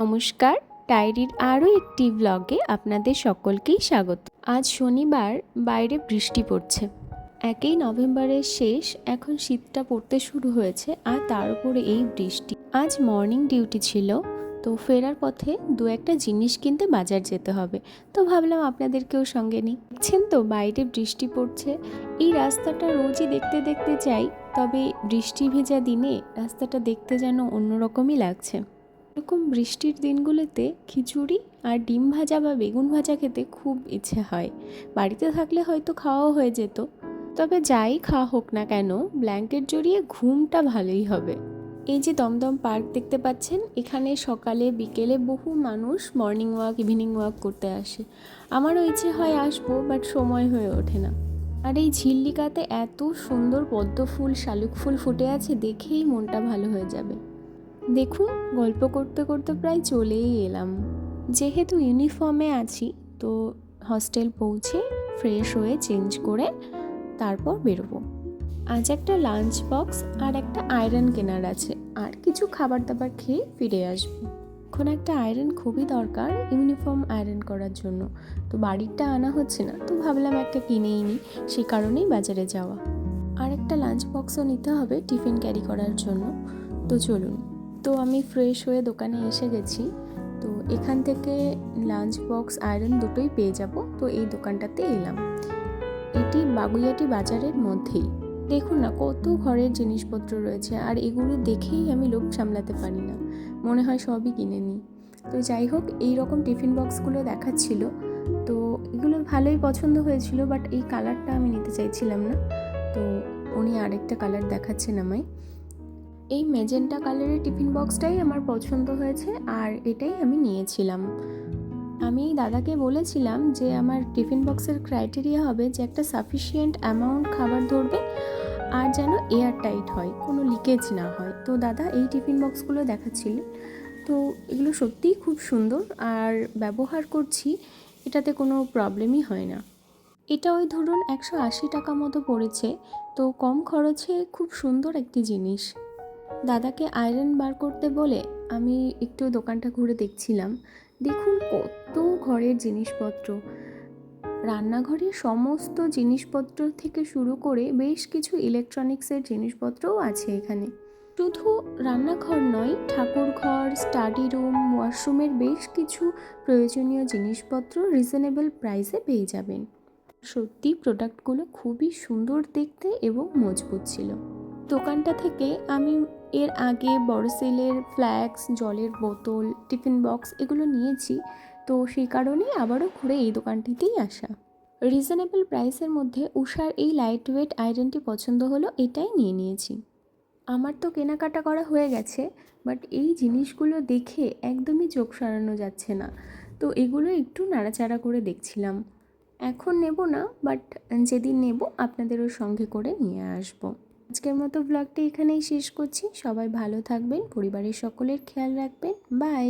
নমস্কার, ডায়েরির আরও একটি ব্লগে আপনাদের সকলকেই স্বাগত। আজ শনিবার, বাইরে বৃষ্টি পড়ছে। 1 নভেম্বরের শেষ, এখন শীতটা পড়তে শুরু হয়েছে, আর তার উপরে এই বৃষ্টি। আজ মর্নিং ডিউটি ছিল, তো ফেরার পথে দু একটা জিনিস কিনতে বাজার যেতে হবে, তো ভাবলাম আপনাদেরকেও সঙ্গে নিই। দেখছেন তো বাইরে বৃষ্টি পড়ছে। এই রাস্তাটা রোজই দেখতে দেখতে যাই, তবে বৃষ্টি ভেজা দিনে রাস্তাটা দেখতে যেন অন্যরকমই লাগছে। এরকম বৃষ্টির দিনগুলোতে খিচুড়ি আর ডিম ভাজা বা বেগুন ভাজা খেতে খুব ইচ্ছে হয়। বাড়িতে থাকলে হয়তো খাওয়াও হয়ে যেত, তবে যাই খাওয়া হোক না কেন, ব্ল্যাঙ্কেট জড়িয়ে ঘুমটা ভালোই হবে। এই যে দমদম পার্ক দেখতে পাচ্ছেন, এখানে সকালে বিকেলে বহু মানুষ মর্নিং ওয়াক, ইভিনিং ওয়াক করতে আসে। আমারও ইচ্ছে হয় আসবো, বাট সময় হয়ে ওঠে না। আর এই ঝিল্লিকাতে এত সুন্দর পদ্ম ফুল, শালুক ফুল ফুটে আছে, দেখেই মনটা ভালো হয়ে যাবে। দেখুন, গল্প করতে করতে প্রায় চলেই এলাম। যেহেতু ইউনিফর্মে আছি, তো হস্টেল পৌঁছে ফ্রেশ হয়ে চেঞ্জ করে তারপর বেরোবো। আজ একটা লাঞ্চ বক্স আর একটা আয়রন কেনার আছে, আর কিছু খাবার দাবার খেয়ে ফিরে আসবো। এখন একটা আয়রন খুবই দরকার ইউনিফর্ম আয়রন করার জন্য, তো বাড়িরটা আনা হচ্ছে না, তো ভাবলাম একটা কিনেই নিই, সেই কারণেই বাজারে যাওয়া। আর একটা লাঞ্চ বক্সও নিতে হবে টিফিন ক্যারি করার জন্য। তো চলুন। তো আমি ফ্রেশ হয়ে দোকানে এসে গেছি, তো এখান থেকে লাঞ্চ বক্স আয়রন দুটোই পেয়ে যাব, তো এই দোকানটাতে এলাম। এটি বাগুইয়াটি বাজারের মধ্যেই। দেখুন না, কত ঘরের জিনিসপত্র রয়েছে, আর এগুলো দেখেই আমি লোভ সামলাতে পারি না, মনে হয় সবই কিনে নিই। তো যাই হোক, এই রকম টিফিন বক্সগুলো দেখাচ্ছিল, তো এগুলো ভালোই পছন্দ হয়েছিল, বাট এই কালারটা আমি নিতে চাইছিলাম না, তো উনি আরেকটা কালার দেখাচ্ছেন আমায়। এই ম্যাজেন্টা কালারের টিফিন বক্সটাই আমার পছন্দ হয়েছে, আর এটাই আমি নিয়েছিলাম। আমি দাদাকে বলেছিলাম যে আমার টিফিন বক্সের ক্রাইটেরিয়া হবে যে একটা সাফিসিয়েন্ট অ্যামাউন্ট খাবার ধরবে, আর যেন এয়ার টাইট হয়, কোনো লিকেজ না হয়। তো দাদা এই টিফিন বক্সগুলো দেখাচ্ছিলেন, তো এগুলো সত্যিই খুব সুন্দর, আর ব্যবহার করছি, এটাতে কোনো প্রবলেমই হয় না। এটা ওই ধরুন 180 টাকা মতো পড়েছে, তো কম খরচে খুব সুন্দর একটি জিনিস। দাদাকে আয়রন বার করতে বলে আমি একটু দোকানটা ঘুরে দেখছিলাম। দেখুন কত ঘরের জিনিসপত্র, রান্নাঘরের সমস্ত জিনিসপত্র থেকে শুরু করে বেশ কিছু ইলেকট্রনিক্সের জিনিসপত্রও আছে এখানে। শুধু রান্নাঘর নয়, ঠাকুর ঘর, স্টাডি রুম, ওয়াশরুমের বেশ কিছু প্রয়োজনীয় জিনিসপত্র রিজনেবল প্রাইসে পেয়ে যাবেন। সত্যি প্রোডাক্টগুলো খুবই সুন্দর দেখতে এবং মজবুত ছিল। দোকানটা থেকে আমি এর আগে বড়সেলের ফ্ল্যাক্স, জলের বোতল, টিফিন বক্স এগুলো নিয়েছি, তো সেই কারণেই আবারও ঘুরে এই দোকানটিতেই আসা। রিজনেবল প্রাইসের মধ্যে উষার এই লাইট ওয়েট আয়রনটি পছন্দ হলো, এটাই নিয়ে নিয়েছি। আমার তো কেনাকাটা করা হয়ে গেছে, বাট এই জিনিসগুলো দেখে একদমই চোখ সরানো যাচ্ছে না, তো এগুলো একটু নাড়াচাড়া করে দেখছিলাম। এখন নেব না, বাট যেদিন নেব আপনাদেরও সঙ্গে করে নিয়ে আসবো। আজকের মতো ব্লগটি এখানেই শেষ করছি। সবাই ভালো থাকবেন, পরিবারের সকলের খেয়াল রাখবেন। বাই।